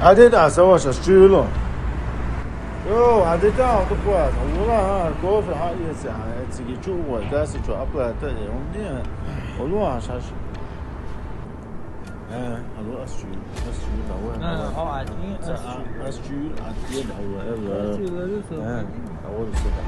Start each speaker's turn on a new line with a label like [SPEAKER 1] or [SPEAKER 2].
[SPEAKER 1] هذه ده سوا شجيلو يو هذه ده هذا قوات والله كوف هاي ساعة تيجي شو داس شو أبغى تاني يومني والله عشان هذا أسجيل هو
[SPEAKER 2] هو عادي
[SPEAKER 1] أسجيل عادي هو أول سنة